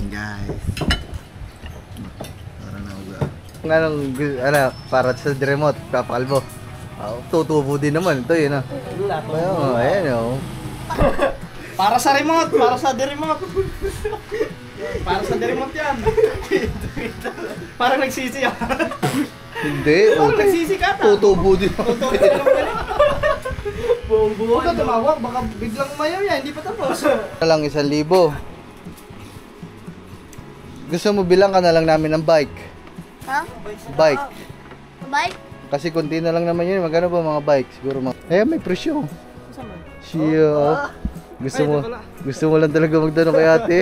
guys. Para na uga. Ano, para sa remote, papakalbo. Tutubo din naman ito yun ah. Ayan o. Para sa remote, para sa remote. Para sa remote yan. Parang nagsisi ah. Hindi. Parang nagsisi ka ta. Tutubo din. Tutubo din naman. Buong buo ka tumawag, baka biglang umayaw yan, hindi pa tapos. Lang 1,000. Gusto mo bilang ka na lang namin ng bike? Ha? Bike. Bike? Kasi konti na lang naman yun. Magkano ba mga bike? Siguro mga... may presyo. Siya. Gusto mo lang talaga magtanong kay ate.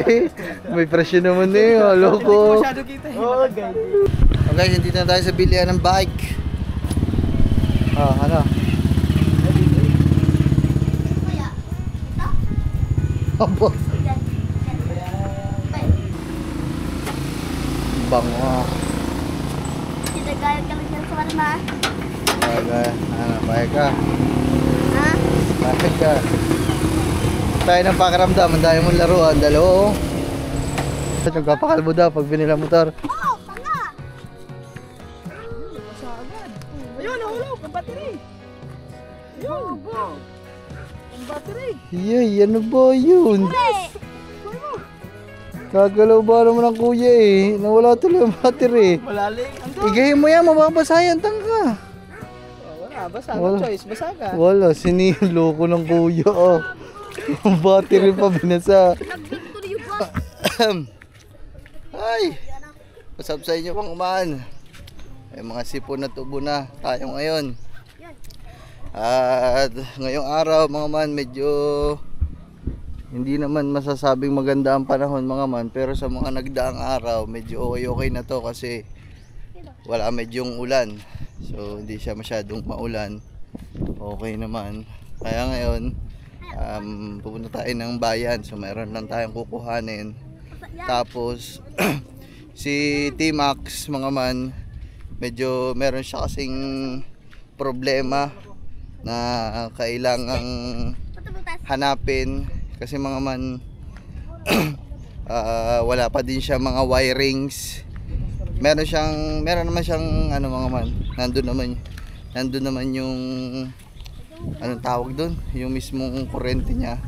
May presyo naman eh. Halo ko. Masyado kita eh. Oh, Okay, hindi na tayo sa bilihan ng bike. Ano? Kuya. Ito? Abo. Yan. Yan. Bango. Sinagayag kami dyan sa marma. Okay. Bayag ka. Ha? Bayag ka. Tayo ng pakiramdam. Ang dami mong laruan. Dalawa. Nagpapakalbo daw pag binila motor. Oh, tanga! Ayun, nahulog ang battery. Ayun, ang battery. Yay, ano ba yun? Hey! Kagalaw ba naman ang kuya eh. Nawala tuloy ang battery. Malalim. Igayin mo yan, mababasayan tangka. Wala, basa. No choice, basa ka. Wala, sinilo ko ng kuya oh. Ang battery pa binasa. Nag-victory ba? Ay! What's up sa inyo pang umaan? Ay mga sipon na tubo na tayo ngayon. At ngayong araw mga man medyo hindi naman masasabing maganda ang panahon mga man, pero sa mga nagdaang araw medyo okay na to kasi wala medyong ulan. So hindi siya masyadong maulan. Okay naman. Kaya ngayon pupunta tayo ng bayan. So mayroon lang tayong kukuhanin. Tapos si T-Max mga man, medyo meron siya kasing problema na kailangang hanapin kasi mga man wala pa din siya mga wirings. Meron naman siyang ano mga man, nandun naman yung anong tawag doon, yung mismong kurente niya.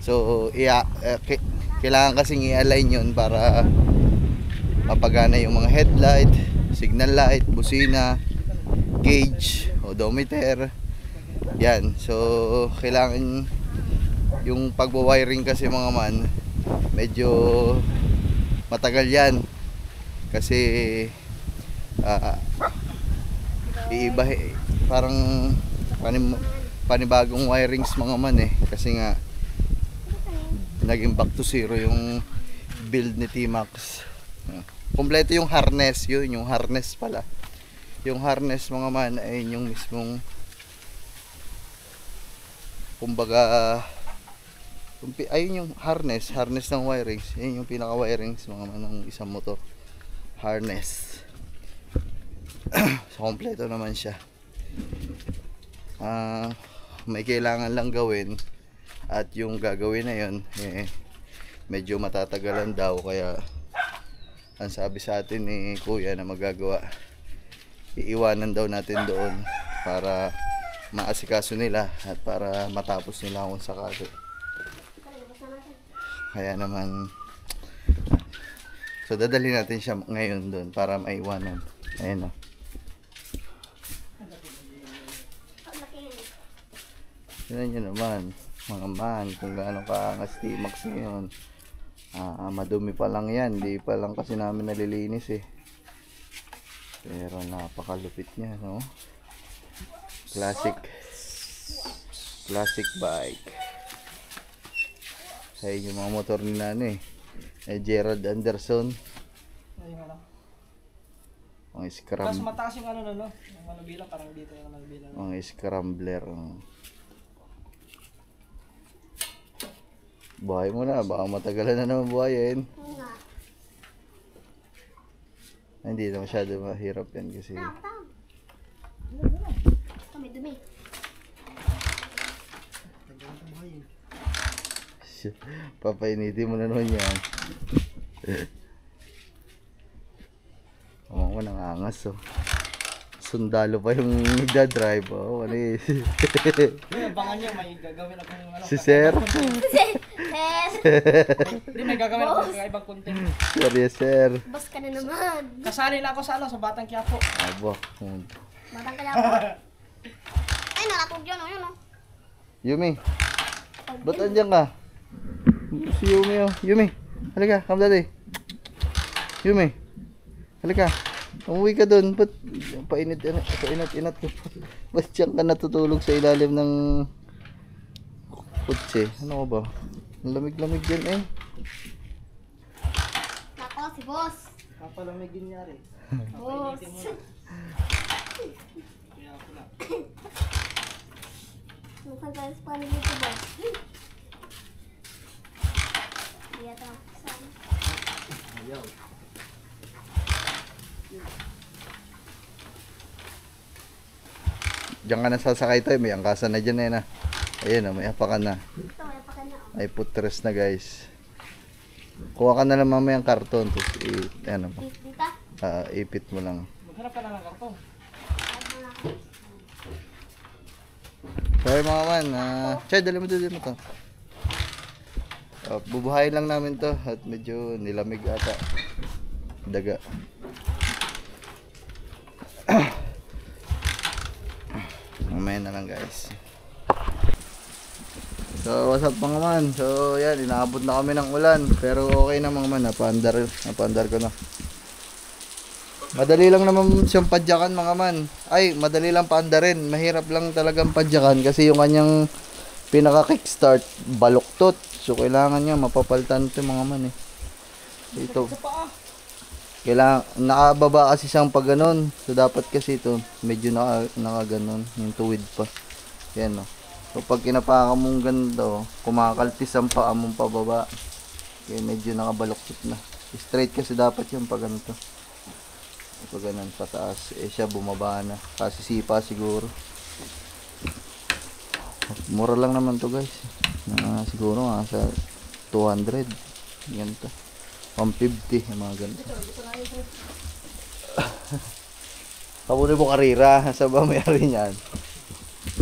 So kailangan kasing i-align yun para mapagana yung mga headlight, signal light, busina, gauge, odometer. Yan. So kailangan yung pagwa-wiring kasi mga man medyo matagal yan. Kasi iiba parang panibagong wirings mga man eh. Kasi nga naging back to zero yung build ni T-Max. Kompleto yung harness, yung harness pala. Yung harness mga man ay yung mismong kumbaga ayun yung harness ng wirings. Yun yung pinaka wirings mga man ng isang motor. Harness. So kompleto naman siya. May kailangan lang gawin. At yung gagawin na yun medyo matatagalan daw, kaya ang sabi sa atin ni kuya na magagawa, iiwanan daw natin doon para maasikaso nila at para matapos nila kung sakali. Kaya naman so dadalhin natin siya ngayon doon para maiwanan. Ayan o. Tignan nyo naman mga man kung gaano kaangas T-Max ngayon. Madumi pa lang yan, hindi pa lang kasi namin nalilinis eh, pero napakalupit niya, no? Classic bike. Ayun yung mga motor nila Gerald Anderson. Mga scram. Mas mataas yung ano no? Yung ano bilang parang dito yung ano bilang. Mga scrambler. Buhay mo na, baka matagalan na naman buhayin. Hindi na masyado mahirap yan kasi Dumi-dumi. papainitin mo na naman yan. Oo, nangangas oh. Sundalo pa yung nagdadrive oh. Ano eh. May abangan nyo, may gagawin akong ano. Si Sir. Hindi, may gagawin akong kakaibang content. Sir, yes sir. Boss ka na naman. Kasali na ako sa ano, sa Batang Quiapo. Abo. Batang kaya po. Ay, nakatog yun, oh, yun, oh. Yumi. Ba't andyan ka? Si Yumi oh. Yumi. Halika, come daddy. Yumi. Halika. Umuwi ka doon. Ba't painit-inat ka? Ba't diyan ka natutulog sa ilalim ng kutse? Ano ka ba? Ang lamig-lamig yan eh. Nako, si boss. Kapalamigin niya rin. Boss. Kaya ako na. Nasaan tayo sa panig dito, boss? Iya, ito. Saan? Ayaw. Diyan ka na sasakay tayo. May angkasan na dyan eh na. Ayun oh, may apakan na. Ito, may pakan na, oh. Ay putres na guys. Kuha ka na lang mamaya ang karton. Tapos ano, Dita? ipit mo lang. Maghanap ka na ng karton. Ay, mga. Sorry mga man. Chay, dali mo to. Bubuhayin lang namin to. At medyo nilamig ata. Daga. Mamaya na lang guys. So what's up mga man. So yan, inaabot na kami ng ulan. Pero okay na mga man. Napaandar ko na. Madali lang naman siyang padyakan mga man. Ay, madali lang paandarin. Mahirap lang talagang padyakan kasi yung kanyang pinaka kickstart baluktot. So kailangan niya mapapalitan ito mga man eh. Ito. Kailangan nakababa kasi siyang pag ganun. So dapat kasi ito medyo nakaganon yung tuwid pa. Yan oh. So pag kinapakan mong ganito, kumakaltis ang paa mong pababa. Kaya medyo nakabaluktot na. Straight kasi dapat yung pag ganito. Pag ganun pataas, eh siya bumaba na. Kasi sipa siguro. Mura lang naman to guys. Siguro sa 200. Ganito. 150 yung mga ganito. Pabunin mo karira. Sa ba may-ari niyan?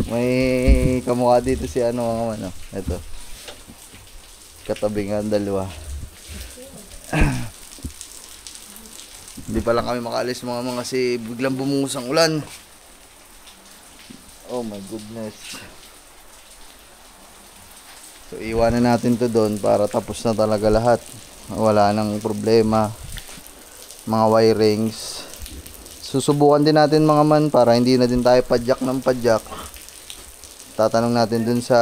May kamukha dito si ano mga ano. Ito. Katabi nga ang dalawa. Hindi pa lang kami makaalis mga kasi biglang bumuhos ang ulan. Oh my goodness. So iwanan natin to doon para tapos na talaga lahat. Wala nang problema. Mga wirings. Susubukan din natin mga man para hindi na din tayo padyak ng padyak. Tatanong natin dun sa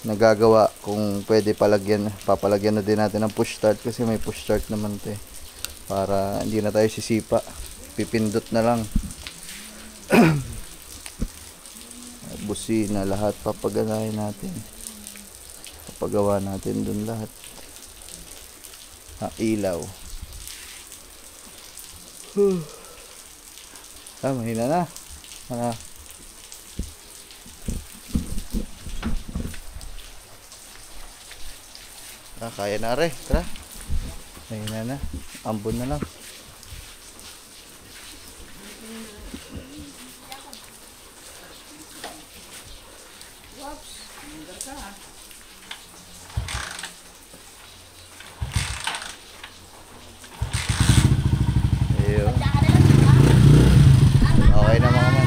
nagagawa kung pwede palagyan. Papalagyan na din natin ng push start kasi may push start naman to eh. Para hindi na tayo sisipa. Pipindot na lang. Busina lahat papaganahin natin. Papagawa natin dun lahat. Ilaw. Mahina na. Kaya na rin. Tara. Mahina na. Ambon na lang. Ayun. Okay na mga man.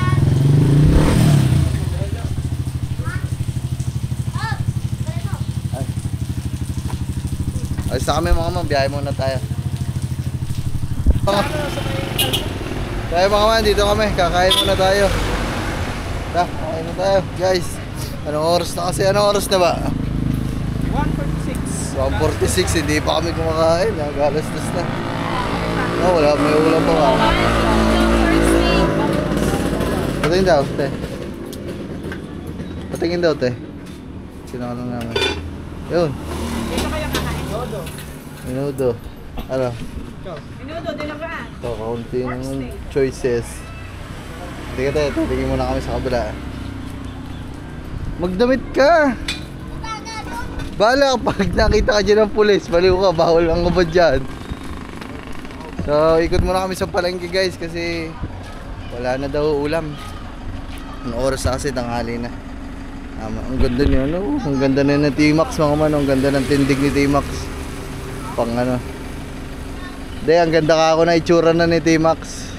Ayos na kami mga man. Biyahe muna tayo. Tayo mga man. Dito kami. Kakain muna tayo. Kakain na tayo. Guys. Anong oras na kasi? Anong oras na ba? 146. 1:46. Hindi pa kami kumakain. Nag-alas-das na. Oh, wala. May ulam pa ba? Patingin daw, te. Patingin daw, te. Sinanong namin. Yun. Dito kayo kakain. Dodo. Minudo. Ano? Minudo, dinagaan. Ito, kaunti ng choices. Tika tayo, tingin muna kami sa kabila. Magdamit ka! Bahala ka, pag nakita ka dyan ng pulis, baliw ka, bawal ang ubad dyan. So, ikot muna kami sa palengke guys kasi wala na daw ulam. Ang oras na kasi tanghali na. Ang ganda niya, ano? Ang ganda na ng T-Max mga man. Ang ganda ng tindig ni T-Max. Pang ano. Hindi, ang ganda ka ako na itsura na ni T-Max.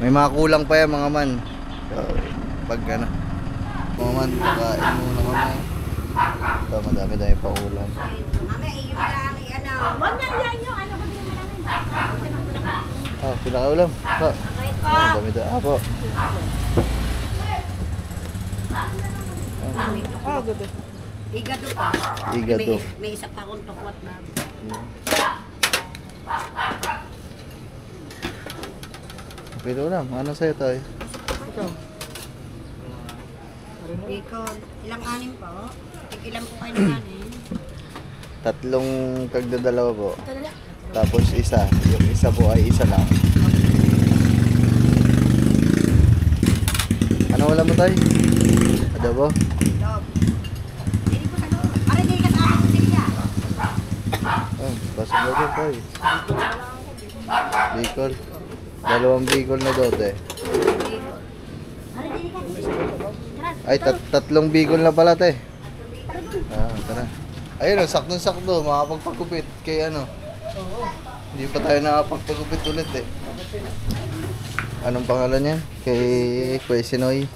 May mga kulang pa yan mga man. So, pag ano. Mga man, kakain muna kami. Ito, madami-dami pa ulam. Mami, iyo lang, ano. Wag na yan yung ano ba din namin. Ah, pinakaulam. Pa. Okay po. Ah, dami ito. Ah, po. Igado pa. Igado. May isa pa akong tukwat na. Pero ulam, ano sa'yo tayo? Bacon. Ilang anim po? Ilan po kayo ng anim? 3 kagdadalawa po. Tapos isa. Yung isa po ay isa lang. Ano ulam mo tayo? Adobo? Lob. Hindi po sa loob. Para hindi ka sa akin silya. Oh, basta mo din tayo. Bicol. 2 Bicol na dote. Para hindi ka. Ay, 3 Bicol na pala te. Ah, tara. Ayun o, saktong-sakto. Makapagpagupit kay ano. Hindi pa tayo nakapagpagupit ulit eh. Anong pangalan niya? Kay Kuya Sinoy.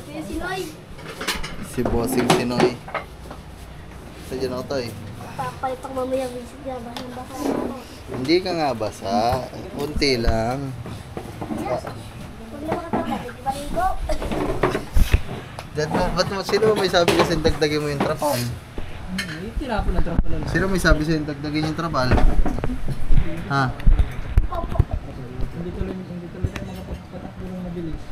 Kuya Sinoy. Si Bossing Sinoy. Sadyan ako tayo. Papalit ako mamaya visit niya. Baka ako. Hindi ka nga basa. Kunti lang. Huwag na makatapos. Di ba ligo? Dad mo, ba't mo, sino may sabi kasi dagdagin mo yung trapal? Tinapon na trapon lang. Sino may sabi sa'yo dagdagin yung trapal? Ha? Hindi tuloy tayo makapagpatakbo ng mabilis.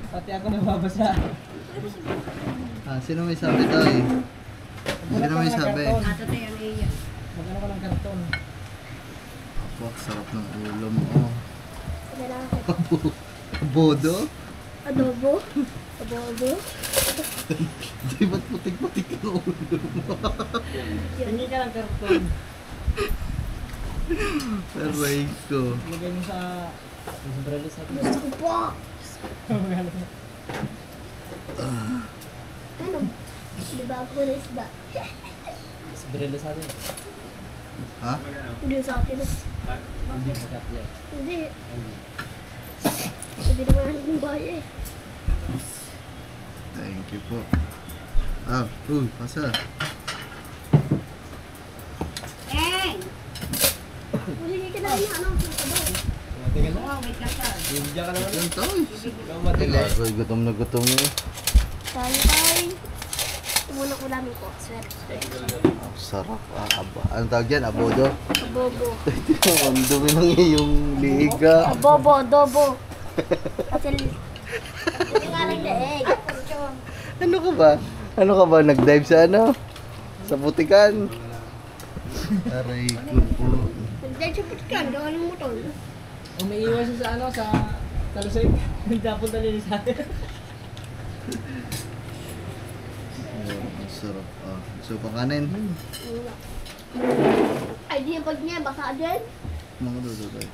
Pati ako nababasa. Ah, sino may sabi tayo? Sino may sabi? Ato tayo ang iya. Magano ka ng karton. Apo, sarap ng ulo mo. Oh. Sabi lang ako. Bodo? Adobo? Adobo? Di ba't putik-putik ang ulo mo? Hindi ka ng karton. Aray ko. Lagay mo sa umbrella sa atin. Gusto ko po. Ano? Di ba ako na isda? Umbrella sa atin. Ha? Hindi sa akin. Hindi sa katya. Hindi. Sabi naman ang bahay eh. Thank you po. Ah, pasa. Eh! Huli ka na rin ano? Tingnan mo. Oh, wait lang ka. Hindi ka naman. Yan tayo. Ikaw matigas. Agoy, gutom na gutom eh. Tayo tayo. Tumunok ko namin ko. Swerte. Oh, sarap. Ah, aba. Anong tawag dyan? Abodo? Abobo. Ang dumi ng iyong liga. Abobo, adobo. Kasi hindi nga lang leeg. Ano ka ba? Ano ka ba? Nag-dive sa ano? Sa putikan? Aray ko po. Nagdahil sa putkan, gawa ng motor. Umiiwas siya sa ano, sa talusig. Tapos na din sa atin. Oh, ang sarap. Ah, so, pakanin. Ay, di yung pag niya, baka din. Mga dodo tayo.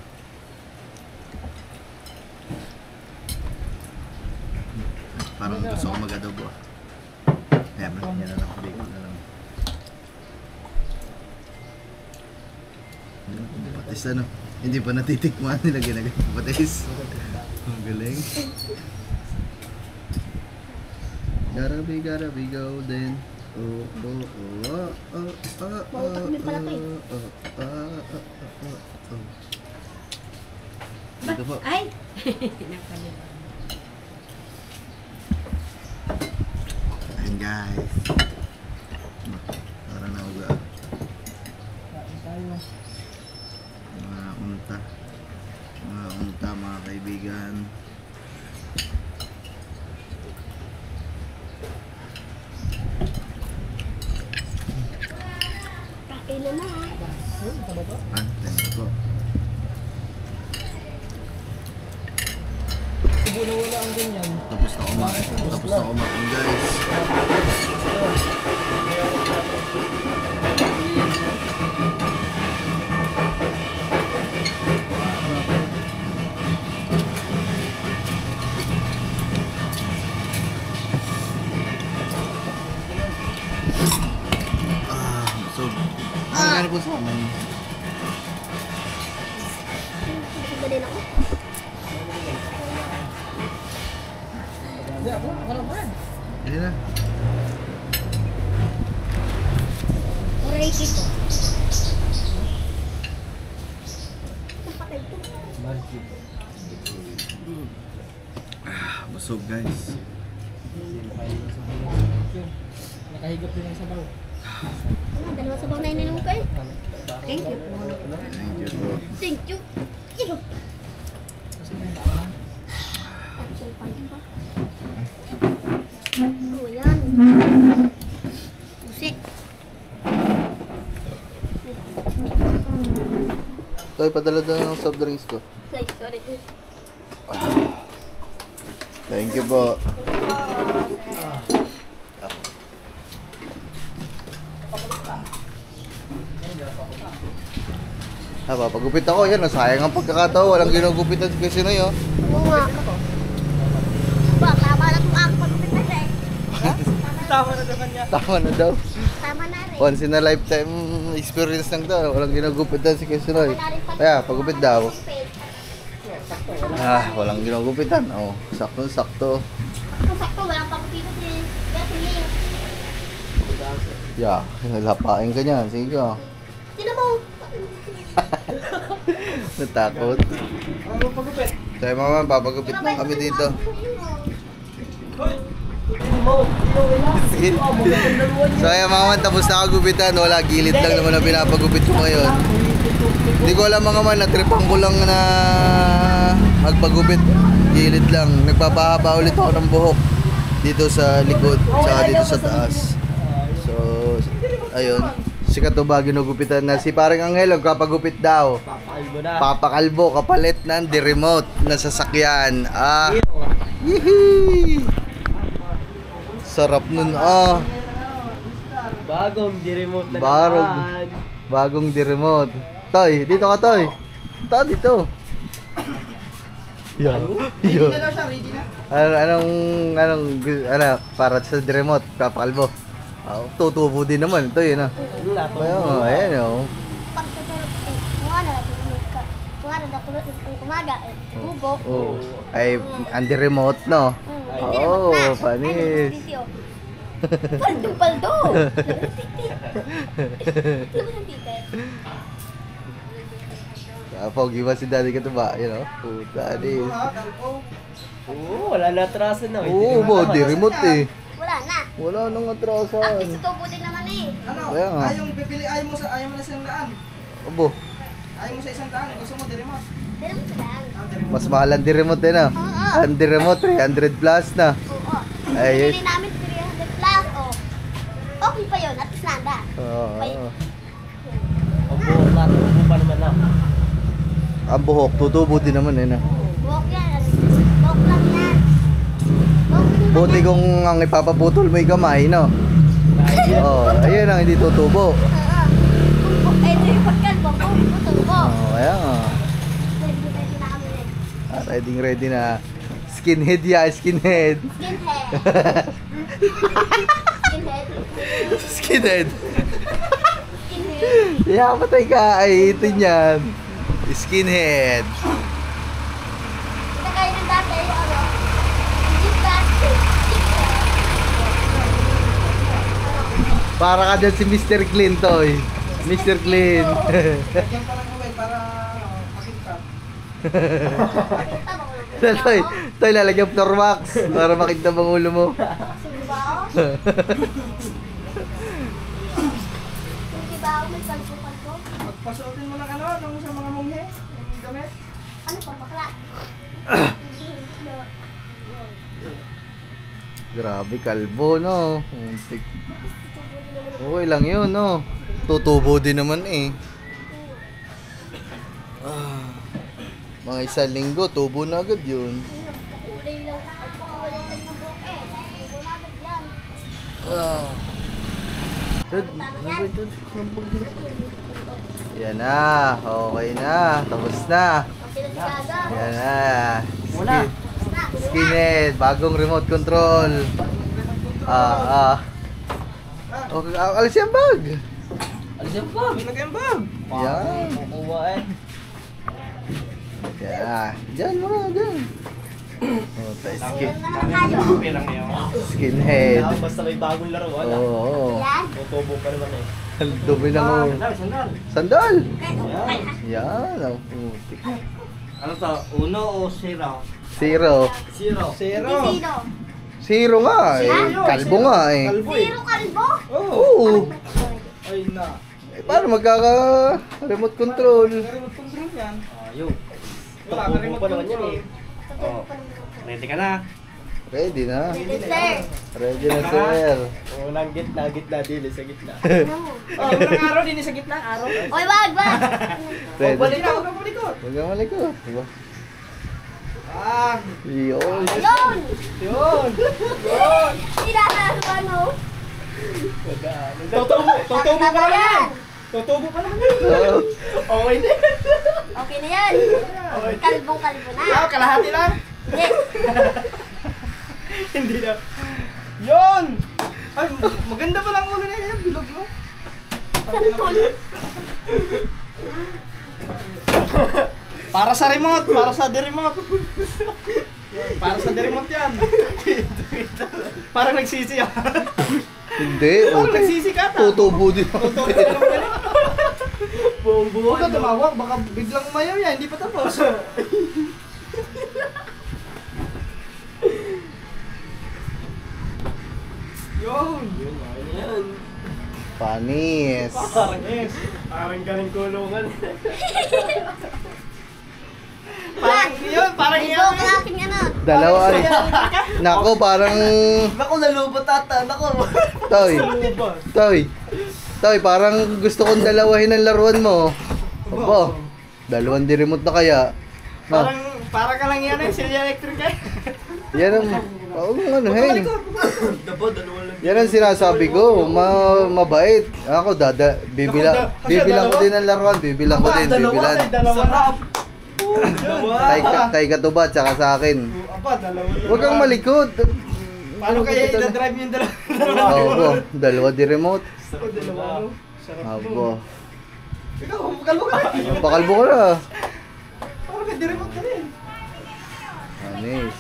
Parang gusto ko mag-adobo ah. Kaya balik niya na lang. Bacon na lang. Patis ano? Hindi pa natitikman nila ginagawa ng patis. Ang galing. Gotta be golden. Oh, oh, oh, oh, oh, oh, Mautak din pala to eh. oh. Dito po. Ay! Ayan guys. Para na uga. Kain tayo. Mga unta mga kaibigan. Kain na na. Tama ba? Ah, thank you po. Subo na wala ang ganyan. Tapos na kumain guys. Kakain po sa amin. Sabalin ako. Hindi na. Oray dito. Napatay ito. Busog guys. Nakahigop din ang sabaw. Dalawa sabaw na ininom ko eh. Thank you. Thank you po. Thank you. Ito. Oh, yan. Musik. Toy, padala daw ng soft drinks ko. Sorry. Thank you po. Papagupit ako. Yan, sayang ang pagkakataon. Walang ginugupitan si Sinoy, oh. Oo nga. Ba, tama na itong ako pagpipit na siya eh. Tama na naman niya. Tama na daw. Tama na rin. Once in a lifetime experience lang to. Walang ginugupitan si Sinoy. Kaya, pagupit daw. Walang ginugupitan. Oh, sakto-sakto. Sakto, walang pagpipit eh. Gasoline. Yeah, lapain ka niyan. Sige ka. Sino mo? Natakot. Ano pagupit? Tayo mama, papagupit na kami dito. Sige. So ayan mga man, tapos na kagupitan. Wala, gilid lang naman na pinapagupit ko ngayon. Hindi ko alam mga man, natripan ko lang na magpagupit. Gilid lang. Nagpapahaba ulit ako ng buhok dito sa likod, saka dito sa taas. So, ayun. Si Katuba ginugupitan na. Si parang Angel, kapagupit daw. Papakalbo na. Papakalbo, kapalit ng remote na sasakyan. Yehey! Sarap nun, Bagong di-remote na Barog. naman. Bagong di-remote. Toy, dito ka, Toy. Dito. Yo. Ready na daw siya, ready na. Ano, para sa di-remote, papakalbo. Tutubo din naman ito, yun ah. Ayan, oh. Bubo. Oh, ay, andi remote, no? Oo, panis. Paldo. Pogi ba si Daddy Katuba? You know? Puta, anis. Oo, wala na atraso na. Oo, di remote eh. Wala na. Wala nang At atrasan. least ito buti naman eh. Ano? Kaya nga. Ayaw mo na sa 100. Abo, Ayaw mo sa 100. Gusto mo di-remote. Pero mo lang. mas mahal ang di-remote eh, no? Oo. Ang di-remote, 300 plus na. Oo. Ay, Bili namin 300 plus. Oh. Okay pa yun. At least nanda. Oo. Opo pa naman na. Ang buhok, tutubo din naman eh, no? Buhok yan. Buhok lang yan. Buhok din Buti kung ang ipapaputol mo yung kamay, no? Ayun ang hindi tutubo. Eh, ito yung pagkalbo ko. Tutubo. Kaya nga. Ready na kami rin. Ready na. Skinhead ya, skinhead. Skinhead. Skinhead. Skinhead. Skinhead. Yeah, patay ka. Ay, ito niyan. Skinhead. Ito kayo ng dati. Yung plastic. Para ka dyan si Mr. Clean, Toy. Mr. Clean. Lagyan pa lang ulit para makita. Toy, lalagyan floor wax para makita bang ulo mo. Sige ba ako? Sige ba ako? May kalpo-kalpo? Pasuotin mo lang nung sa mga munghe. Yung damit. Ano pa, bakla? Grabe, kalbo, no? Untik. Okay lang yun, no? Tutubo din naman eh. Mga isang linggo, tubo na agad yun. Kulay lang. Kulay lang ng buhok eh. Tubo na agad yan. Yan na, okay na, tapos na. Pinasigaga. Yan na. Wala. Skinhead, bagong remote control. Okay, alis yung bag. Alis yung bag. May lagay yung bag. Yan. Kukuha eh. Yeah. Diyan mo na, diyan. Oh, tayo skin. Pirang yun. Skinhead. Basta may bagong laro. Wala. Oo. Yan. Tutubo pa naman eh. Ang dumi na mo. Sandal, sandal. Sandal. Yan. Yan. Ang putik. Ano to? Uno o zero? Zero. Zero. Zero. Hindi sino. Zero nga eh. Kalbo nga eh. Kalbo eh. Zero kalbo. Oo. Ay na. Eh, paano magkaka-remote control? Remote control yan. Ayun. Wala ka remote control eh. Oh. Ready ka na? Ready na. Ready, sir. Ready na, sir. Unang gitna, dili sa gitna. No. Oh, unang araw din sa gitna, araw. Oy, wag. Ready. Balik na, huwag kang malikot. Huwag kang malikot. Diba? Ah, Yun. Yun. yun. Yun. Sinasasama, no? Tutubo pa naman yan. Tutubo pa naman yan. Oo. Okay na yan. Okay na yan. Kalbong-kalbo na. Ah, kalahati lang. Hindi. Hindi na. Yun! Ay, maganda pa lang ulo na yan. Bilog mo. Para sa remote. Para sa remote. Para sa remote yan. Parang nagsisi yan. Hindi. Parang nagsisi ka ta. Tutubo din. Tutubo ka naman yan. Huwag ka tumawag. Baka biglang umayaw yan. Hindi pa tapos. Yun. Yun. Yan. Panis. Parang yes. Parang galing kulungan. Parang yun. Parang Ibo yun. ka aking ano. Dalawa. Nako, parang... Naku, nalubot ata. Naku. Toy. Nalubot. Toy. Toy, parang gusto kong dalawahin ang laruan mo. Opo. Dalawang di remote na kaya. No. Parang ka lang yan eh. Silya electric eh. Yan ang... Oo, ano, hey. Dabo, dalawa lang. Yan ang sinasabi ko. Mabait. Ako, bibilang ko din ang laruan. Bibilang ko din. Bibilan. Dalawa. Kay Katuba, tsaka sa akin. Apa, dalawa. Huwag kang malikot. Paano kaya i-drive yung dalawa? Opo, dalawa di remote. Dalawa. Sarap mo. Opo. Ikaw, makalbo ka. Pakalbo ko na. Parang may remote ka rin. Anis.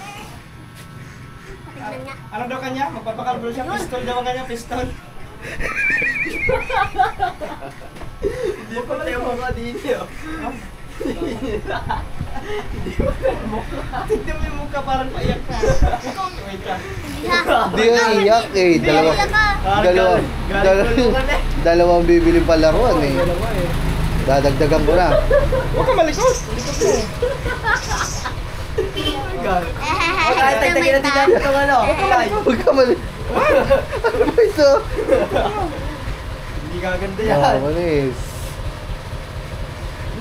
Tingnan nga. Ano daw kanya? Magpapakalbo siya. Pistol daw ang kanya, pistol. Hindi ko pala yung mga dini oh. Tignan mo yung mukha parang paiyak ka. Ikaw, wait ka. Hindi ha. Hindi ang iyak eh. Dalawang bibiling palaruan eh. Dalawa eh. Dadagdagan ko na. Huwag ka malikot. Malikot mo. Kahit tagtagin natin natin itong ano. Huwag ka malikot. Ano ba ito? Hindi gaganda Ah, yan. manis.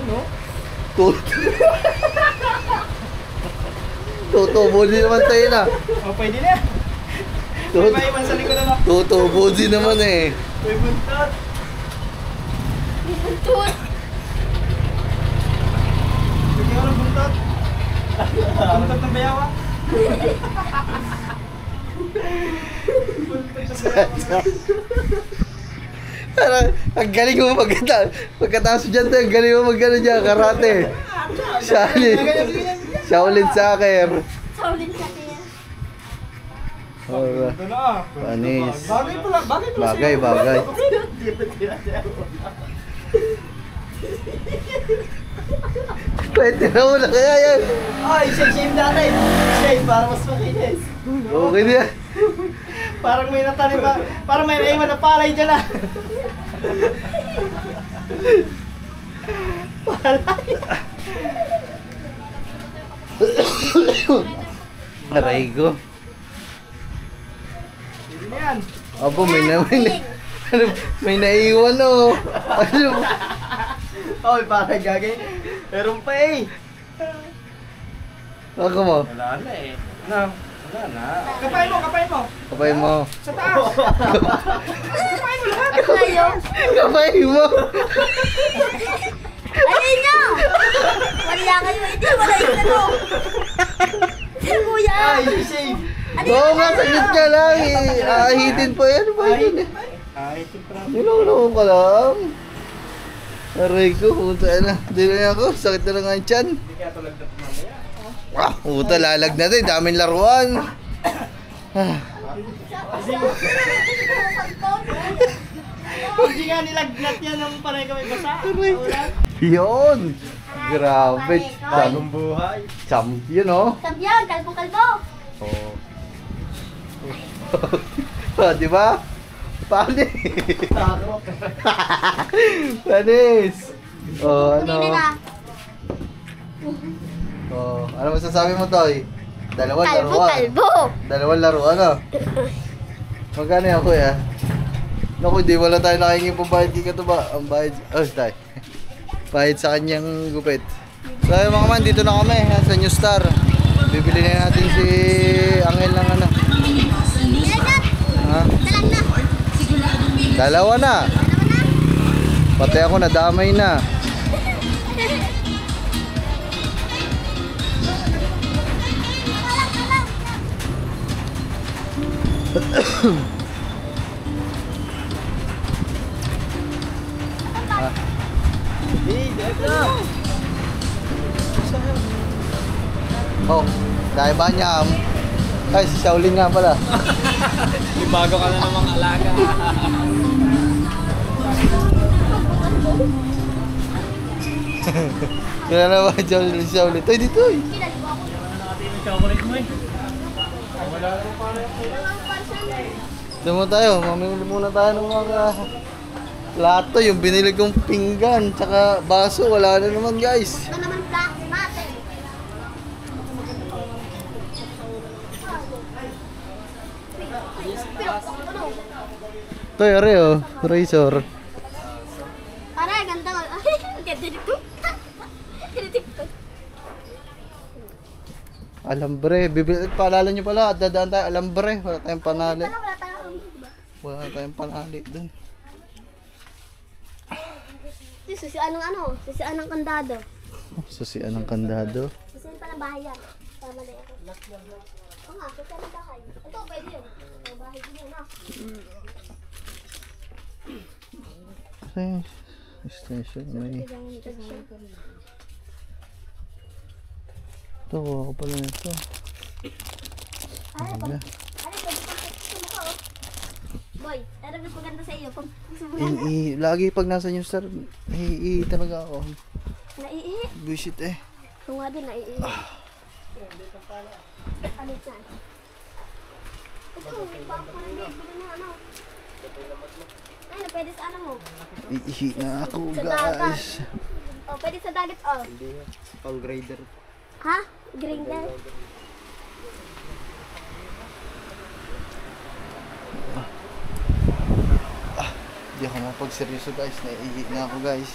Ano? Tutubo din naman tayo na. Oh, pwede na. May maiwan sa likod ano. Tutubo din naman eh. May buntot. Buntot. Sige ko ng buntot. Buntot ng bayawa. Buntot ng bayawa. Parang, ang galing mo pagkatapos dyan tayo, ang galing mo mag-ano dyan, karate. Shaolin soccer. Solid sa kanya. Alright. Ito na. Panis. Bagay pala. Bagay pala Bagay, sa'yo. bagay. Pwede na mo na kaya yan. Ay, shave natin. Shave para mas makinis. Okay na yan. Parang may natanim ba? Parang may naiwan na palay dyan ah. Palay. Aray ko. Hindi na yan. Apo, may naiwan oh. Ano? Oy, parang gagay. Meron pa eh. Ako mo. Wala na eh. Ano? Wala na. Kapay mo, kapay mo. Kapay mo. Sa taas. Kapay mo lahat. Ngayon. Kapay mo. Ayun nyo! Wala kayo. Hindi, wala yung ano. Si Kuya. Ay, shave. Oo nga, saglit ka lang eh. Ahitin pa yan. Ano ba yun eh? Ay, ito pa. Niloloko ka lang. Aray ko, puta na. Hindi na ako, sakit na lang ang tiyan. Hindi kaya tulad na mamaya. Wah, puta, lalag na din. Daming laruan. Hindi nga nilagnat yan nung panay kami basa. Ulan. Yun. Grabe. Bagong buhay. Champion, oh. Champion, kalbo-kalbo. Oh. Oh, di ba? Panis. Takot. Panis. Oh, ano? Hindi na. Oh, ano masasabi mo, Toy? Dalawang laruan. Kalbo-kalbo. Dalawang laruan, ano? Magkano yan, kuya? Naku, di wala tayo nakingin pambayad kay Katuba. Ang bayad, oh, tayo. Bayad sa kanyang gupit. So, ayun, mga man, dito na kami sa New Star. Bibili na natin si Angel ng ano. Ilan na? Ha? Dalag na. Dalawa na. Pati ako nadamay na. Direct na. Oh, dahil ba niya? Ay, si Shaolin nga pala. May bago ka na namang alaga. Kaya naman, Shaolin. Toy, dito eh. Natin yung chocolate mo eh. Wala naman para yung Doon muna tayo, mamimili muna tayo ng mga plato, yung binili kong pinggan, tsaka baso, wala na naman guys. Ito naman black mate. Ito yari oh, razor. Pare, ganda ko. Ganda dito. Ganda dito. Alambre, bibili, paalala nyo pala, dadaan tayo alambre, wala tayong panali. Wala tayong diba? Wala tayong panali dun. Susian ng ano? Susian ng kandado. Susian ng kandado. Susian pa ng bahay yan. Tama na ako. Oo nga, susian ng bahay. Ito, pwede yun. Ang bahay din yun, ha? Ay, station, may... Ito, kuha ko pala nito. Ay, pwede pang gusto mo ka, oh. Boy, ano yung paganda sa iyo? Pag gusto mo yan, Lagi pag nasa New Star, talaga ako. naiihi. Bullshit eh. Ito nga din, naiihi. Ano yan? Ito, parang bibili na ano. Ay, na pwede sa ano mo? Iihi na ako Sa dagat. guys. Oh, pwede sa dagat, oh. pang grader. Ha? Grinder? Hindi ako mapagseryoso guys, naiihi na ako guys.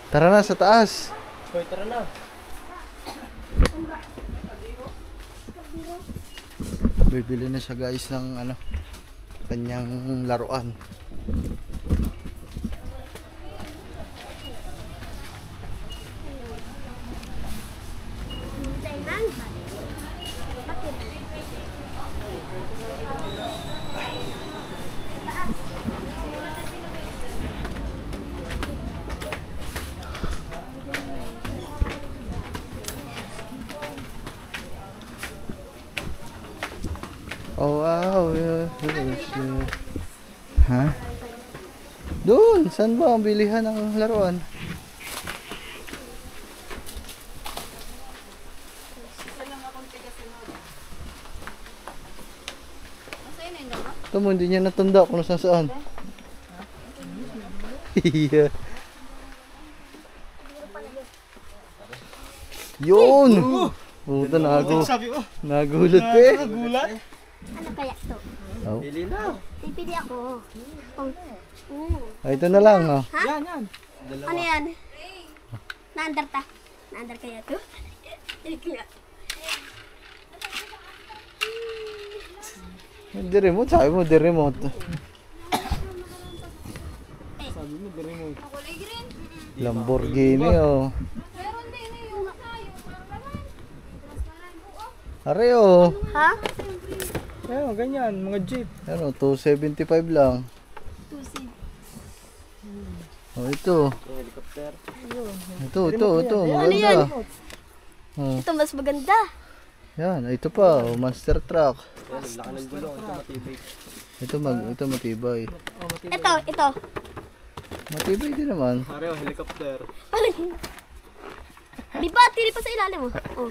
Tara na sa taas. Hoy, tara na. Bibili na siya guys ng ano, kanyang laruan. Oh wow, ha? Doon, saan ba ang bilihan ng laruan? Ito mo, hindi niya natanda kung saan. Iya. Yun! Puta, Sabi mo. nagulat eh. Nagulat. Ano kaya to? Oh. Pili na. Pipili ako. Ay, ito na lang oh. Ha? Yan, yan. Ano yan? Naandar ta. Naandar kaya to? Hindi kaya. Hindi remote, sabi mo, di remote. Sabi mo, gari mo. Lamborghini oh. Are oh. Ha? Ayun, ganyan, mga jeep. Ano, 275 lang. Oh, ito. Helicopter. Ito. Ano yan? Maganda. Oh, Ito mas maganda. yan. Ito pa. Oh, monster truck. Laki ng gulong. Ito matibay. Ito matibay. Ito. Matibay din naman. Pareho, helicopter. Ano yun? Di ba? Tiri pa sa ilalim mo. Oh.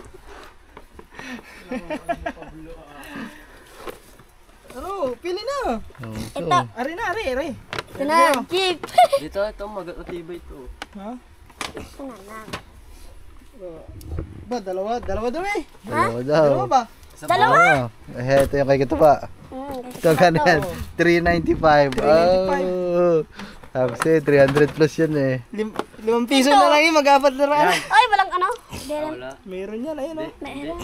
Ano? Pili na. Oh, ito. Ito. Ari na. Ito na. Jeep. Dito, ito matibay ito. Ha? Ito na lang. Ba, dalawa daw eh. Dalawa daw. Dalawa ba? Dalawa? Ito yung kay Katuba. Ito ganyan. 395. 395. Oh. Tapos 300 plus yan eh. 5 piso na lang yun, mag-apat na lang. Ay, walang ano. Dere. Meron yan, ayun oh. Meron.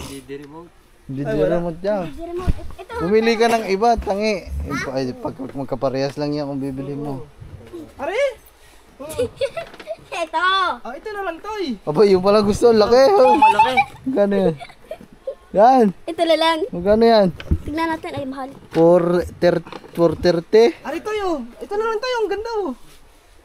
Hindi remote yan. Dere mo. Ito. Pumili ka ng iba, tangi. Ay, pag magkaparehas lang yan kung bibili mo. Ari! Ito. Ah, ito na lang, Toy. Aba, yung pala gusto. Laki. Oh. Malaki. Magkano yan? Yan. Ito na lang. Magkano yan? Tignan natin. Ay, mahal. 430. Ari, Toy oh. Ito na lang, Toy. Ang ganda oh.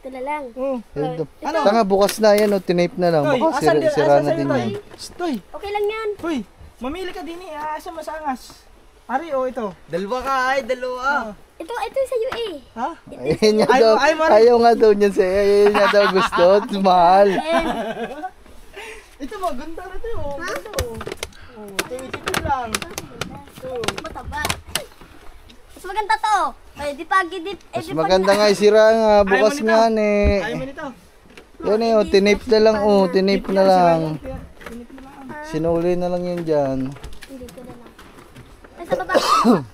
Ito na lang. Oh. Ito. Tanga, bukas na yan. Tinape na lang. Toy, Baka asan sira na sa'yo, din Toy? yan. Toy. Okay lang yan. Toy. Mamili ka din eh. Asa masangas. Ari, oh, ito. Dalawa ka, ay, dalawa. Ito sa iyo eh. Ha? Ayun niya Ay, daw. ay, Mari. Ayaw nga daw niyan sa'yo. Ayun niya daw gusto. Mahal. Ito, maganda na ito oh. Ganda oh. Oh, tingin lang. Mataba. Mas maganda to. Ay, di pa gidip. Mas maganda nga sira nga. Bukas Ayaw mo nito. nga eh. Ayaw mo nito. Yan eh. Tinape na lang. Tinape na lang. Tinip na lang. Sinuli na lang yun dyan. Hindi ko na lang. Ay, sa baba.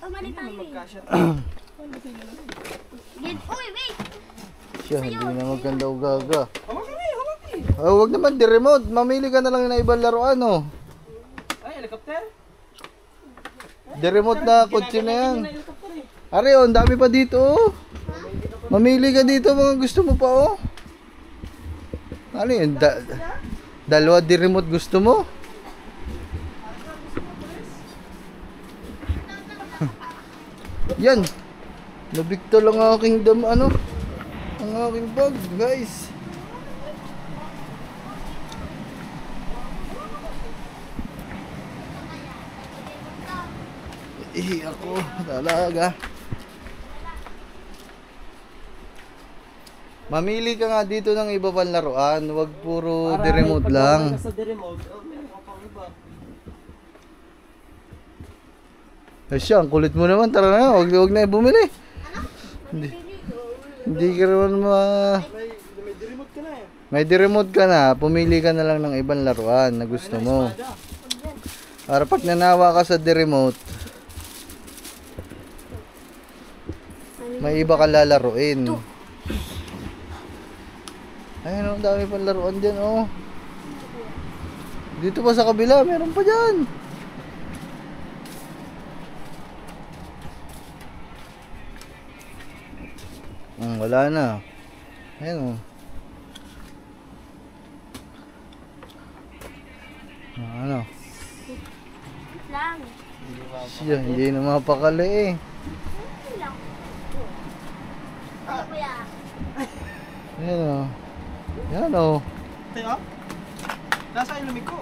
Pamali tayo eh. Kasha. Uy, wait. Siya, hindi na maganda o gaga. Hawak kami, hawak kami. Oh, wag naman di remote. Mamili ka na lang ng ibang laruan oh. Ay, helicopter? Di remote na kotse na yan. Helicopter eh. Are, oh, ang dami pa dito oh. Mamili ka dito mga gusto mo pa oh. Ano yun? Dalawa di remote gusto mo? Yan. Nabigto lang ang aking ang aking bag, guys. Ako talaga. Mamili ka nga dito ng iba pang laruan, wag puro di remote lang. Sa remote, oh, meron ka pang iba. Ay siya, ang kulit mo naman. Tara na, wag na bumili. Hindi ka naman May remote ka na eh. May di-remote ka na, pumili ka na lang ng ibang laruan na gusto mo. Para pag nanawa ka sa di-remote, may iba ka lalaruin. Ayun, ang dami pang laruan dyan, oh. Dito pa sa kabila, meron pa dyan. Wala na. Ayun, oh. Ano? Lang. Siya, hindi na mapakali eh. Lang. Ano kuya? Ayan o. Yan o. Tayo? Nasa yung lumig ko.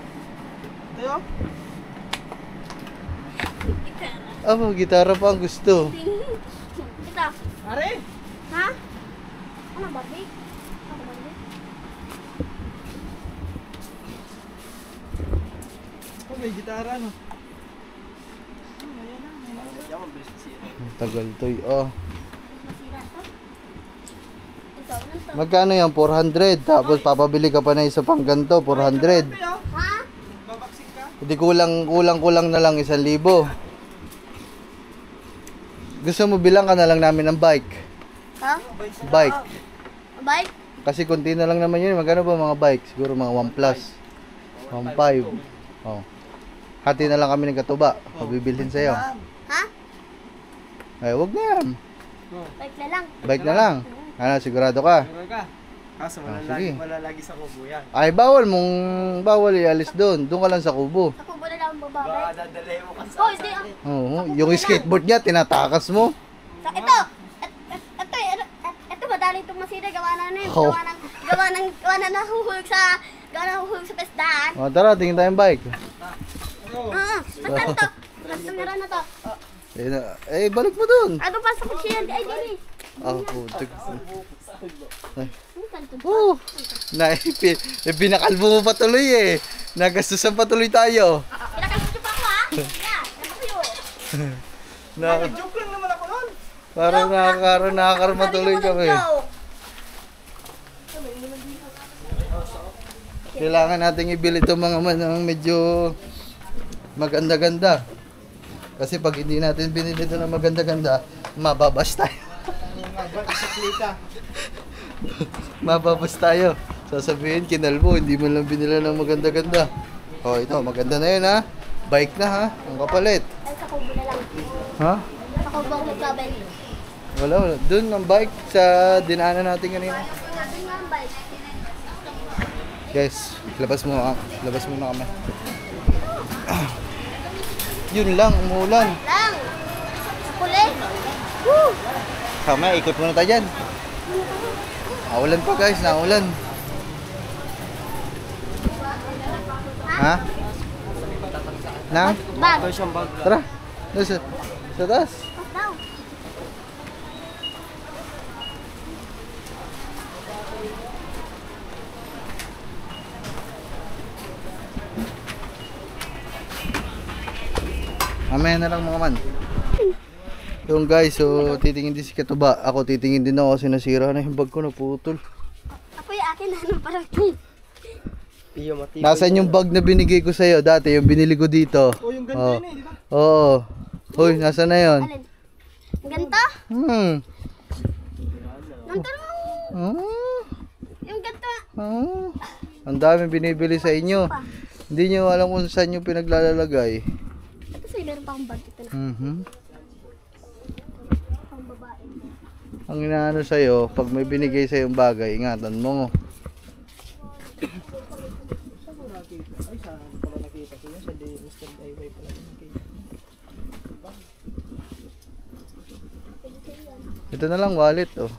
Tayo? Gitara pa ang gusto. Ito. Are! Ha? Ano ba, Big? Ano ba, Big? Oh, may gitara no. Ang tagal to eh. Oh. Masira to. Ito, ano to? Magkano yan? 400. Tapos papabili ka pa na isa pang ganito. 400. Tayo? Ha? Babaksik ka? Hindi kulang na lang 1,000. Gusto mo bilang ka na lang namin ng bike. Ha? Bike. Bike? Kasi konti na lang naman yun. Magkano ba mga bike? Siguro mga 1 plus. 1.5. Oh. Hati na lang kami ng katuba. Pabibilhin sa'yo. Ha? Ay, wag na yan. Bike na lang. Bike na lang. Ano, sigurado ka? Meron ka? Kaso sige. wala lagi sa kubo yan. Ay, bawal ialis doon. Doon ka lang sa kubo. Ako ba na lang ang Baka bababay? dadalhin mo kasi. Oh, hindi. Oo, yung skateboard niya, tinatakas mo. Ito. Ito, madali itong masira. Gawa na ano yun. Oh. Gawa ng gawa na nahuhulog sa pesdaan. O, tara, tingin tayong bike. Basta to. Basta meron na to. Balik mo dun. Ano pa sa kutsi yan? Ay, dili. Putik. Ang kanto. Pinakalbo mo patuloy eh. Nagastusan patuloy tayo. Pinakalbo pa ako ha. Yan, nakapuyo. Joke lang naman ako nun. Parang nakakarma tuloy kami. Kailangan nating ibili itong mga manang medyo maganda-ganda. Kasi pag hindi natin binili ito ng maganda-ganda, mababas tayo. Mababas tayo. Sasabihin, kinalbo, hindi mo lang binila ng maganda-ganda. O, ito, maganda na yun ha. Bike na ha, ang kapalit. Ay, sa kubo na lang. Ha? Sa kubo ako magkabay. Wala. Doon ang bike sa dinaanan natin kanina. Sabi nga ang bike. Guys, labas muna kami. Yun lang, umuulan. Lang. Sa kulit. Woo! Kama, ikot muna tayo dyan. Naulan pa guys, naulan. Ha? Nang? Bag. Tara. Doon sa taas. Pas daw. Mamaya na lang mga man. Yung guys, so titingin din si Katuba. Ako titingin din ako kasi nasira na yung bag ko, naputol. Ako yung akin na anong parang Nasaan yung bag na binigay ko sa'yo dati, yung binili ko dito? Oh, yung ganda yun eh, di ba? Oo. Hoy, nasaan na yun? alin. Ang ganito? Ganito mo. Yung ganito. Ang dami binibili sa inyo. Hindi nyo alam kung saan nyo pinaglalagay. Ito sa'yo, meron pa akong bag dito na. Pang babae. Ang inaano sa'yo, pag may binigay sa'yo yung bagay, ingatan mo. Ay, saan ko pala nakita ko yun? Sa Mr. DIY pala nakita. Ito na lang wallet, oh.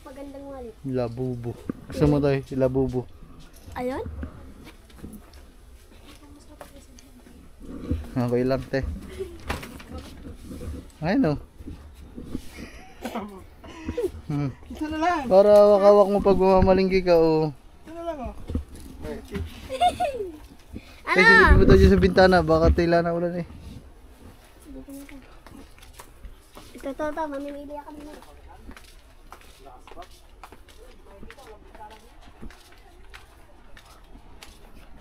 Magandang wallet. Labubo. Gusto mo tayo, labubo. Ayun? Okay lang, te. Ayun, oh. Ito na lang. Para hawak-hawak mo pag mamalinggi ka, oh. Ito na lang oh. Ay, silipin mo tayo dyan sa bintana. Baka tila na ulan eh. Ito, mamimili ako nila.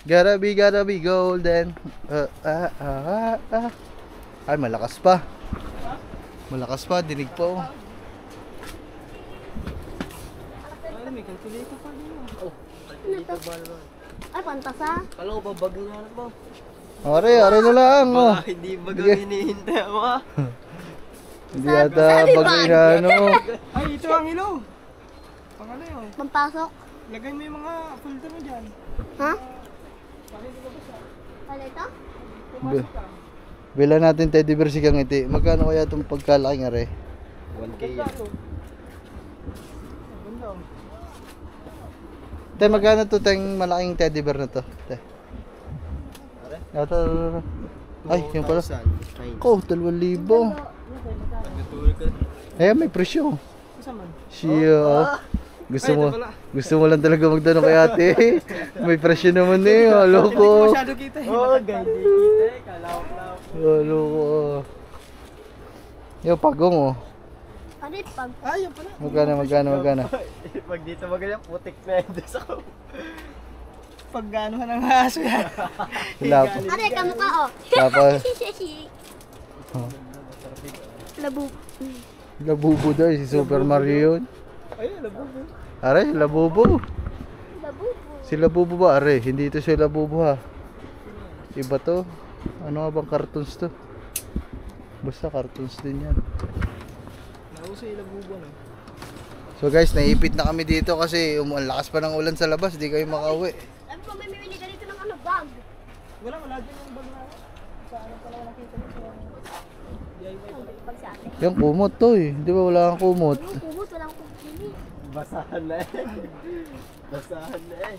Gotta be golden. Ay, malakas pa. Malakas pa, dinig pa, oh. Ay, may calculator pa din oh. Ano to? Ay, pantas ha? Kala ko ba bagay na ba? Are na lang, oh. Hindi bagay hinihintay mo ah. Hindi ata bagay na, ano. Ay, ito ang ilo. Pangalo yun. Pampasok. Lagay mo yung mga folder mo dyan. Ha? Wala ito? Bila natin teddy bear si Kangiti. Magkano kaya itong pagkalaking are? 1K yan. Ganda oh. Te, magkano to tayong malaking teddy bear na to? Te. Ito. Ay, yung pala. Ko, 2,000. Ayan, may presyo. Kasama. Siya. Gusto mo lang talaga magtanong kay ate. May presyo naman eh. Halo Hindi ko. ko masyado kita eh. Oo, guys. Hindi kita eh. Kalawak-lawak. Halo ko. Yung pagong oh. Ano yung pag? Ay, yun pala. Magkano? Pag dito magaling, putik na yun doon sa ko. Pag gano'n ka ng aso yan. Lapa. Ano yung kamukha oh? Tapos, Labu. labubo daw si Super Mario yun. Ayun, labubo. Are, labubo. Labu. Si labubo ba? Are, hindi ito si labubo ha. Iba to. Ano nga bang cartoons to? Basta cartoons din yan. Nauso yung labubo no. So guys, naipit na kami dito kasi ang lakas pa ng ulan sa labas, di kayo makauwi. Sabi ko may mimili ka dito ng ano, bag. Wala din yung bag na. Sa ano pala nakita ko sa DIY. Pag sa atin. Yung kumot to eh. Di ba wala kang kumot? Yung kumot, wala akong kumili. Basahan na eh. Basahan na eh.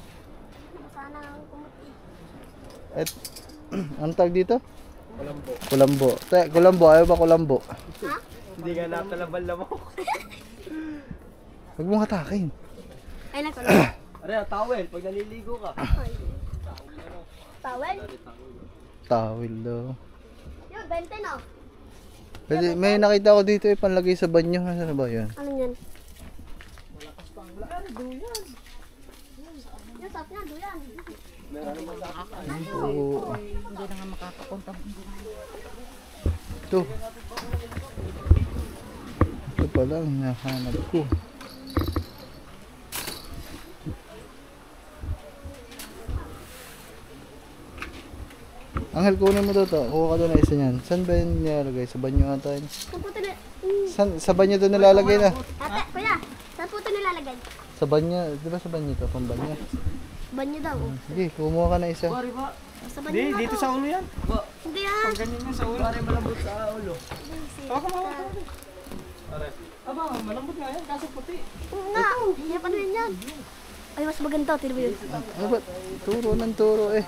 Sana ang kumuti. At, anong tawag dito? Kulambo. Kulambo. Kulambo, ayaw ba kulambo? Ha? Hindi nga natalabal na mo. Huwag mong hatakin. Ay, nagkulong. Are, towel. Pag naliligo ka. Tawel? Tawil daw. Yun, 20 na. Pwede, may nakita ko dito eh, panlagay sa banyo. Ano ba yun? Ano yan? Yung sap niya, duyan. Oo. Hindi na nga makakapunta. Ito. Ito pala ang nahanap ko. Angel, kunin mo daw to. Kuha ka doon na isa niyan. Saan ba yun nilalagay? Sa banyo ata yun. Saan po ito na... Sa banyo to nilalagay na. Ate, kuya, saan po ito nilalagay? Sa banyo. Di ba sa banyo to? Pang banyo. Banyo daw. Oh. Sige, kumuha ka na isa. Pare ba? Sa banyo Hindi, nga dito to. sa ulo yan. Ba? Hindi ah. Pag ganyan yan sa ulo. Pare, malambot sa ulo. Ako mo. Pare. Aba, malambot nga yan. Kaso puti. Oo nga. Hindi pa rin yan. Ay, mas maganda. Tira mo yun. Ano ba? Turo ng turo eh.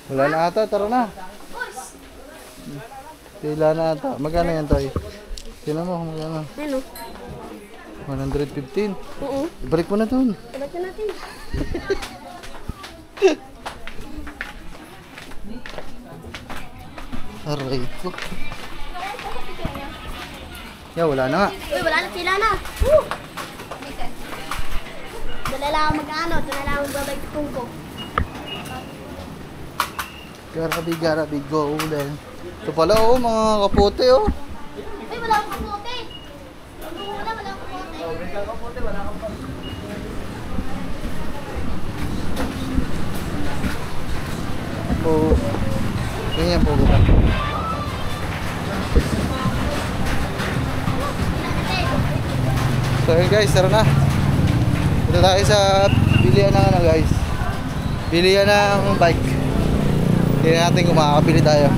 Wala na ata, tara na. Tila na ata. Magkano yan, Toy? Tingnan mo, magkano? Ano? 115. Oo. Ibalik mo na dun. Sabag na natin. Aray ko. Ya, wala na nga. Uy, wala na sila na. Woo! Dala lang ako mag-ano. Dala lang ako babay sa tungko. Garabi, golden. Ito pala, oh, mga kapote, oh. Uy, wala akong kapote. Wala akong kapote. Po. Ganyan po ba? So yun guys, tara na. Ito tayo sa bilihan ng ano guys. Bilihan ng bike. Tingnan natin kung makakabili tayo.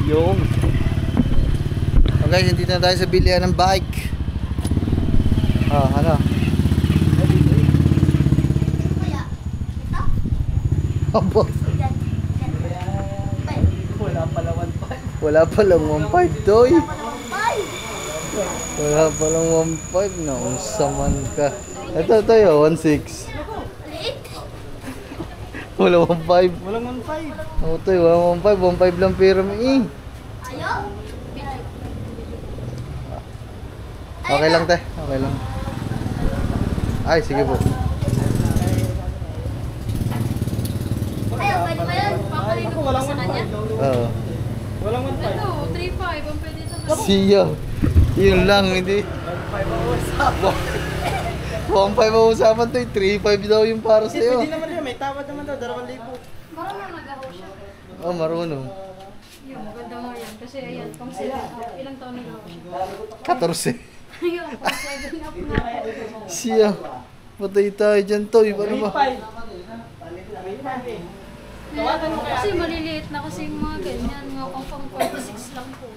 Yung. So guys, hindi na tayo sa bilihan ng bike. Ah, ano? Kuya, ito? Abo. Yan. Bay. Wala pala 1.5. Wala palang 1.5 toy. Bay. Wala palang 1.5 na usaman ka. Ito tayo 1.6. Liit. Wala 1.5. Walang 1.5. Ako tayo wala 1.5. 1.5 lang pera mo eh. Ayaw. Okay lang te. Okay lang. Ay sige po. Ayaw, pwede ba yun? Papalino Ako, ko walang sa kanya. 1.5. Oo. Walang 1.5. Ito, 3.5. Ang pwede sa Siya. Yun lang hindi. 1.5 ang usapan. 1.5 ang usapan to. 3.5 daw yung para Kasi sa'yo. pwede naman yun. May tawad naman daw. 2,000. Marunong nag-aho siya. Oh marunong. Yun, maganda nga yan. Kasi ayan, pang 7 up. Ilang taon nag-aho siya? 14. Ayun, pang 7 up na ako. Siya. Patay tayo dyan to. Ano ba? 3.5. Kasi maliliit na kasi yung mga ganyan. Mga pang 46 lang po.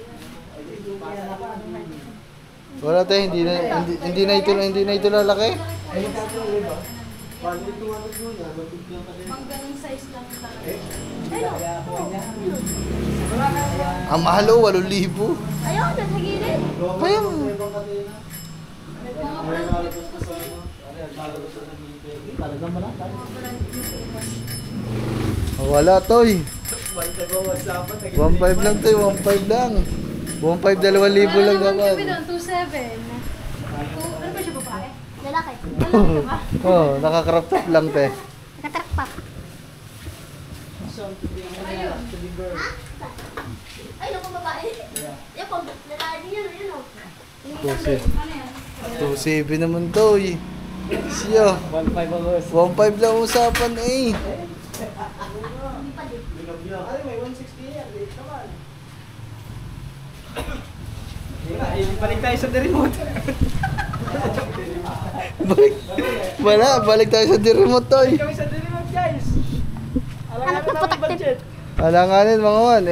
Wala tayo. Hindi na ito lalaki. Mga ganong size lang talaga. Ang mahal oh. 8,000. Ayaw, nasa gilid. Kaya mo. Mga brand new po kasi. Wala toy. 1.5 lang toy. 1.5 lang. 1.5, 2,000 lang Wala naman naman. kami doon, 2.7. Ano ba siya babae? Lalaki. Lalaki ba? Oh, naka-crop top lang te. Nakatrack pa. Ayun. Ay, naku babae. Yan po, lalaki din yan. Yun o. 2.7 Ano yan? naman toy. Siya. 1.5 ang usapan. 1.5 lang usapan eh. Ay, may 160 yan. Late naman. Balik tayo sa remote. Balik tayo sa Dirimot, Toy. Kami sa remote guys. Anak na pataktin. Alanganin mga man,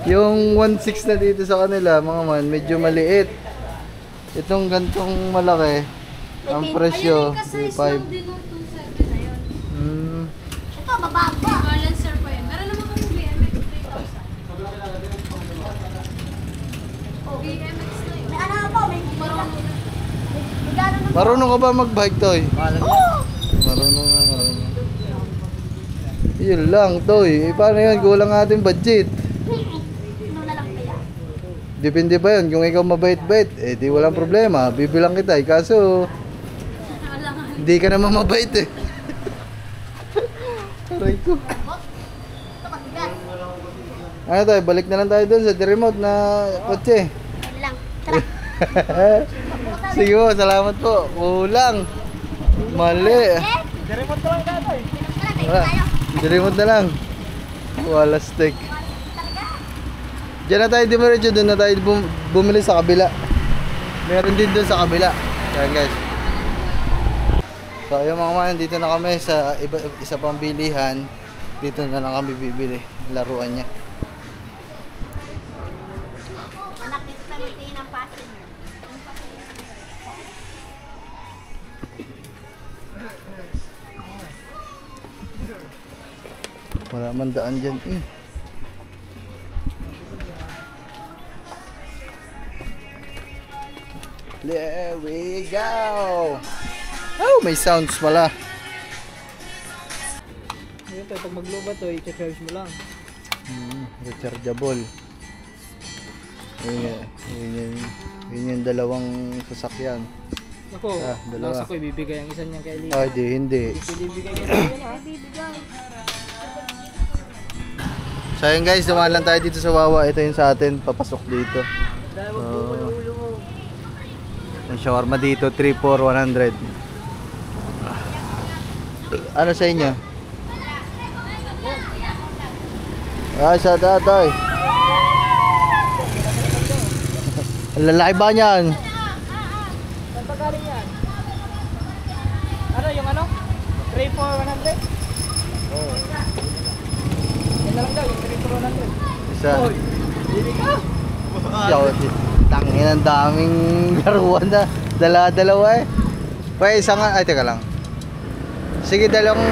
yung 1.6 na dito sa kanila, mga man, medyo maliit. Itong gantong malaki, ang presyo, Ayun yung kasize 5. lang din ng 2.7 na yun. Ito, mababa. Balancer pa yun. Meron naman kami BMX 3,000. BMX na yun. May ano po, may Marunong na. may gano'n na. Marunong ka ba mag-bike, Toy? Oo! Marunong. Yun lang, Toy. Paano yun? Kulang ating budget. Ano na lang kaya? Depende ba yun? Kung ikaw mabait-bait, di walang problema. Bibilang kita. Kaso, Alangan. hindi ka naman mabait eh. Aray ko. Ito, matigas. Ano tayo? Balik na lang tayo dun sa remote na kotse. Ayun lang. Tara. Sige po, salamat po. Kulang. Mali. Remote ko lang datoy. Tara, tayo. Remote na lang. Wala stick. Diyan na tayo dumiretso, doon na tayo bumili sa kabila. Meron din doon sa kabila. Ayan guys. So ayun mga man, dito na kami sa isa pang bilihan. Dito na lang kami bibili. Laruan niya. Anak, dito tayo tingin ng pasin. Wala man daan dyan eh. There we go! Oh, may sounds pala. Ayun tayo, pag magloba to, i-charge mo lang. Rechargeable. Yun yung dalawang sasakyan. Ako, dalawa. nasa ko ibibigay ang isa niyang kay Lisa. Ay, hindi. Ibibigay niya na yun ha. So yun guys, dumaan lang tayo dito sa Wawa. Ito yung sa atin, papasok dito. Yung shawarma dito, 3 for 100. Ano sa inyo? Sa tatay. Ang lalaki ba niyan? Saan pa galing yan? Ano, yung ano? 3 for 100? Oo. Yan na lang daw, yung 3 for 100. Isa. Bili ka! Tangin ang daming laruan na. Dalawa eh. Pwede isa nga. Ay, teka lang. Sige, dalawang...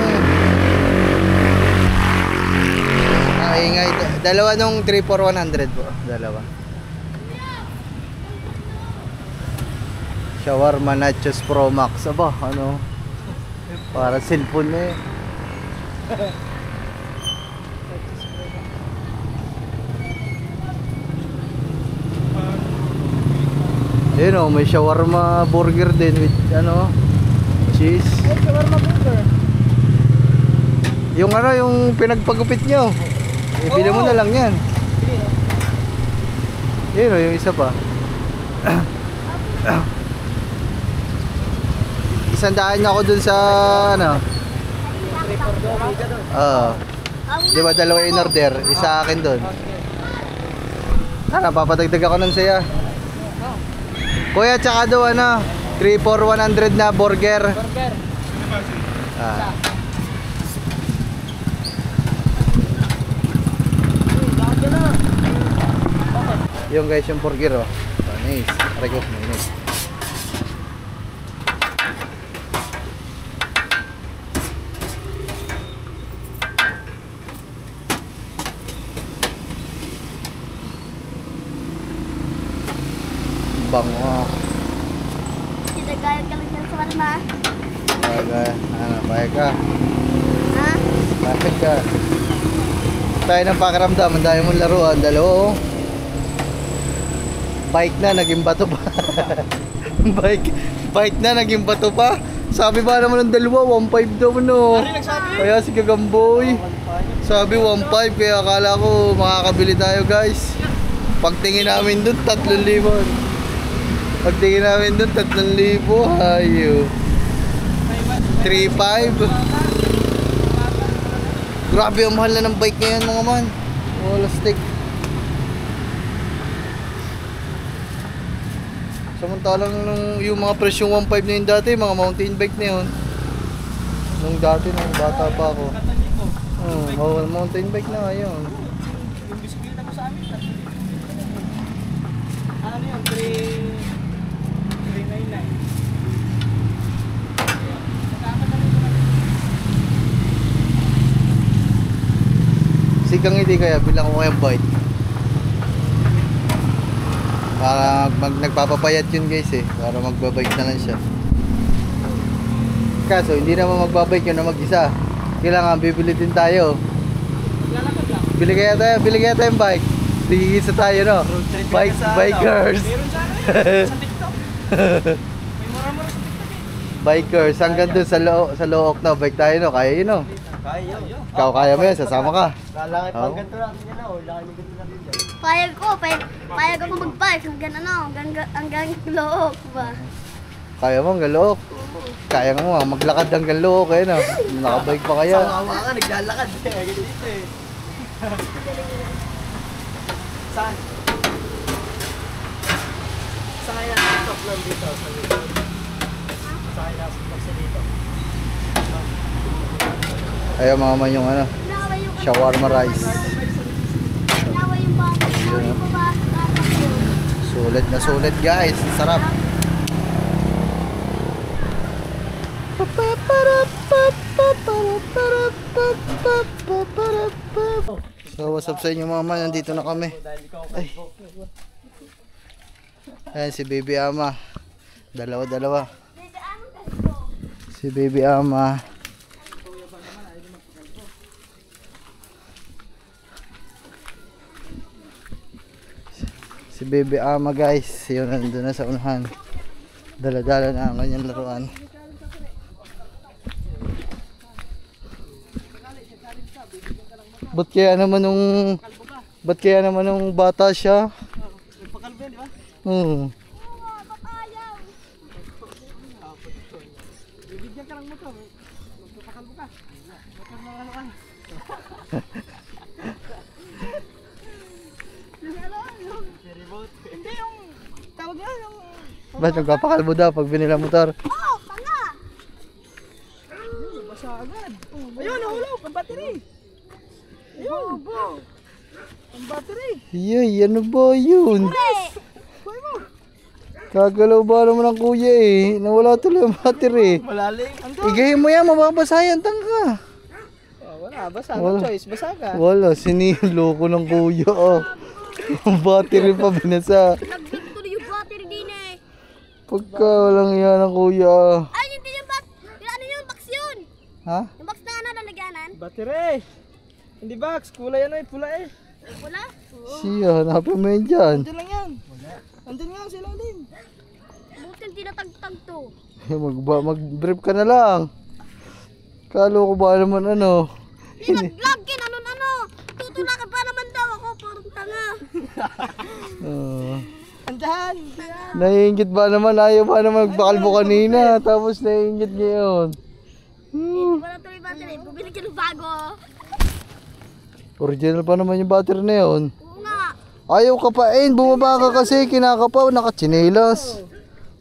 ingay. Dalawa nung 3 for 100 po. Dalawa. Shawarma Nachos Pro Max. Aba, ano? Para cellphone na eh. Ayun o, may shawarma burger din with ano, cheese. Ay, shawarma burger. Yung ano, yung pinagpagupit nyo. Ibili mo na lang yan. Ayun o, yung isa pa. 100 ako dun sa ano. Di ba dalawa in order? Isa akin dun. Napapatagdag ako nun siya. Kuya, tsaka daw ano, 3 for 100 na burger. Burger. Yung guys, yung burger oh. Nice. Regos mo, nice. Bango. Sinagayag ka lang yan sa warma. Pahig ka. Ha? Pahig ka. Tayo ng pakiramdam, ang dami mong laruan. Dalawa. Bike na, naging bato pa. bike na, naging bato pa. Sabi ba naman ng dalawa, 1.5 daw no. Kaya si Gagamboy. Sabi 1.5, kaya akala ko makakabili tayo guys. Pagtingin namin dun, 3,000. Pagtingin namin doon, 3,000. Hayo. 3,500. Grabe ang mahal na ng bike ngayon mga man. Wala stick. Samantalang yung mga presyong 1.5 na yun dati, mga mountain bike na yun. Nung dati, nung bata pa ako. Mountain bike na ngayon. Yung bisikleta ko sa amin, ano yun, 399. Sigang hindi kaya, bilang ko kayang bike. Para nagpapapayat yun guys eh. Para magbabike na lang siya. Kaso hindi naman magbabike yun na mag-isa. Kailangan bibili din tayo. Lalakad lang. Bili kaya tayong bike. Tigigisa tayo no. Bikers. Meron sa ano sa TikTok. May mura-mura sa TikTok eh. Bikers hanggang dun sa Look na bike tayo no. Kaya yun no. Kaya. Ikaw kaya mo yan, sasama ka. Lalakad pang ganito lang yan o. Lalakad mo ganito lang yan. Payag ako mag-bike hanggang Look ba? Kaya mo hanggang Look. Kaya mo maglakad hanggang Look eh no. Nakabike pa kaya. Sama ka, naglalakad. Ganito eh. Saan? Saan kaya stop lang dito? Saan kaya stop sa dito? Ayaw mga man yung ano, Nawa yung shawarma rice. nawa yung bata. Nawa yung bata. Sulit na sulit guys. Sarap. So what's up sa inyo mga man, nandito na kami. Ay. Ayan si Baby Ama. Dalawa. Si Baby Ama. Si Baby Ama guys, yun nandun na sa unahan. Dala-dala na ang kanyang laruan. Ba't kaya naman nung bata siya? Nagpakalbo yan, di ba? Bibigyan ka lang mo to. Magpapakalbo ka. Bakit mga ano ka? Hindi yung tawag nga yung... Ba't nagpapakalbo daw pag binila motor? Oh, tanga! Basa agad. Ayun, nahulog. Ang battery. Ayun. Ang battery. Yay, ano ba yun? Pre! Kuhay mo. Kagalaw ba naman ang kuya eh. Nawala tuloy ang battery. Malalim. Igayin mo yan, mababasayan tangka. Wala, basa. Wala. No choice. Basa ka. Wala, sinilo ko ng kuya oh. Ang battery pa binasa. Nag-vlog tuloy yung battery din eh. Pagka walang yan ang kuya. Ay, hindi yung box. Ano yung box yun? Ha? Yung box na ano, lalagyanan? Battery. Hindi box. Kulay ano eh. Pula eh. Wala? Siya, hanapin mo yun dyan. Andun lang yan. Andun nga sila din. Buti tinatagtag to. Mag-brief ka na lang. Kalo ko ba naman ano. Nag-vlog kin, ano. Tutulakan pa naman daw ako, parang tanga. Andahan. Naiingit ba naman? Ayaw ba naman magpakalbo kanina. Tapos naiingit ngayon. Wala tuloy battery, bumili ka ng bago. Original pa naman yung battery na yun. Oo nga. Ayaw kapain. Bumaba ka kasi. Kinakapaw. Nakachinelas.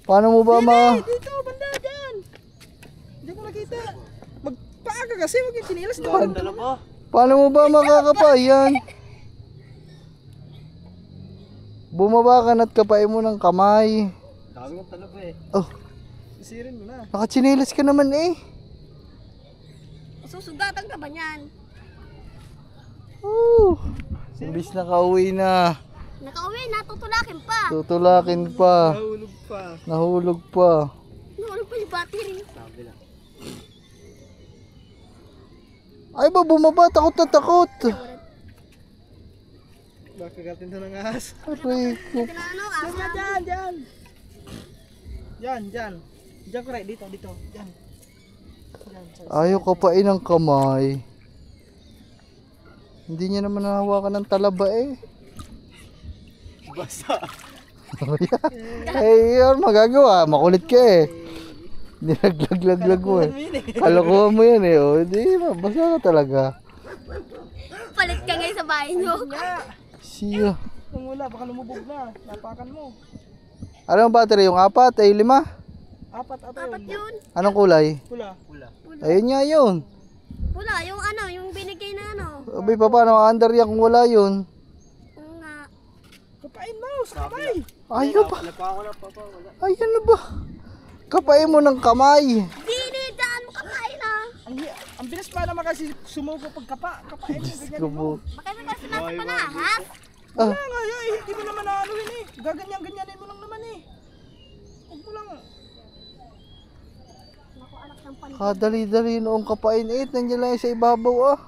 Paano mo ba Dito, banda dyan. Hindi ko nakita. Magpaaga kasi. Huwag yung sinilas doon. Paano mo ba makakapay yan? Bumaba ka na't kapay mo ng kamay. Dami ng talaba eh. Oh, Isirin mo na. nakachinelas ka naman eh. Susugatan ka ba niyan? Imbis nakauwi na. Nakauwi, natutulakin pa. Tutulakin pa. Nahulog pa. Nahulog pa. Nahulog pa yung battery. Ay ba bumaba? Takot na takot. Baka gatin na ng ahas. Aray ko. Ito na ano, asa. Dyan. Diyan ko right. Dito. Dyan. Ayaw kapain ng kamay. Hindi niya naman nahawakan ng talaba eh. Basa. Eh, yun magagawa. Makulit ka eh. Nilaglag mo eh. Kalokohan mo yan eh. O, hindi, basa ka talaga. Palit ka ngayon sa bahay nyo. Siya. Tumula, baka lumubog na. Napakan mo. Anong battery? Yung 4? Ay 5? Apat Apat yun. Anong kulay? Pula. Ayun nga yun. Wala, yung ano, yung binigay na ano. Abay pa paano under yan kung wala yun? Oo nga. Kapain mo sa kamay. Ayaw pa. Ay ano ba? Kapain mo ng kamay. Dinidaan mo kakain ah. Ang bilis pa naman kasi sumuko pagkapa. Kapain mo. Diyos ko po. Baka na kasi nasa panahas. Wala nga hindi mo naman naanuhin eh. Gaganyan-ganyanin mo lang naman eh. Huwag mo lang. Naku, anak ng pan. Kadali-dali noong kapain 8. Nandiyan lang yung sa ibabaw ah.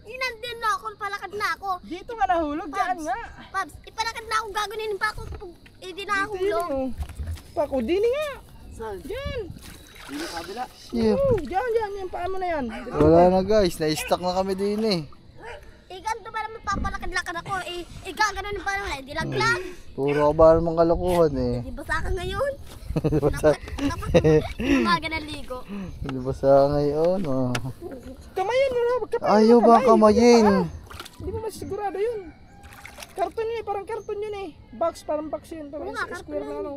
Inandin na ako, palakad na ako. Dito nga nahulog. Diyan nga. Pabs, ipalakad na ako, gaganin pa ako. Hindi na hulog. Pako, dini nga. Diyan. Yeah. Diyan. Yan paa mo na yan. Wala na guys. Na-stuck na kami din eh. Ganito ba naman papalakad-lakad ako? Gaganin pa naman, hindi laglag. Puro ka ba namang kalokohan eh. Di basa ka ngayon. Basta, Dapat umaga na ligo. hindi basta ngayon oh. Kamayin mo na. Kapain Ayaw mo, ba kamay. kamayin? Hindi mo masigurado yun. Karton yun eh. Parang karton yun eh. Box, parang box yun. Parang Oo nga, square na ano.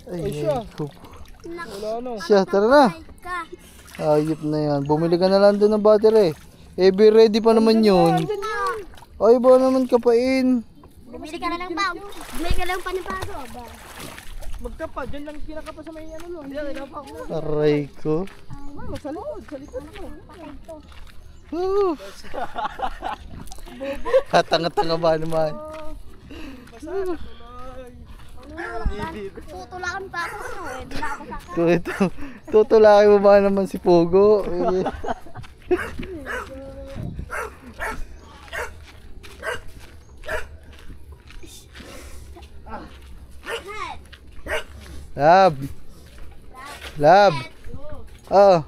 Ay, siya. ko. Wala ano. Siya, tara na. Ka. Ayop na yan. Bumili ka na lang doon ng battery. Be ready pa naman yun. Ay ba naman kapain? Bumili ka na lang ba? Bumili ka lang panibago. Ba? Magkapa. Diyan lang kinakapa sa may ano lang. Diyan, kinapa ko. Aray ko. Mama, sa likod. Sa likod mo. Katanga-tanga ba naman? Tutulakan pa ako. Hindi na ako saka. Tutulaki mo ba naman si Pogo? Eh, Lab. Lab. Oh.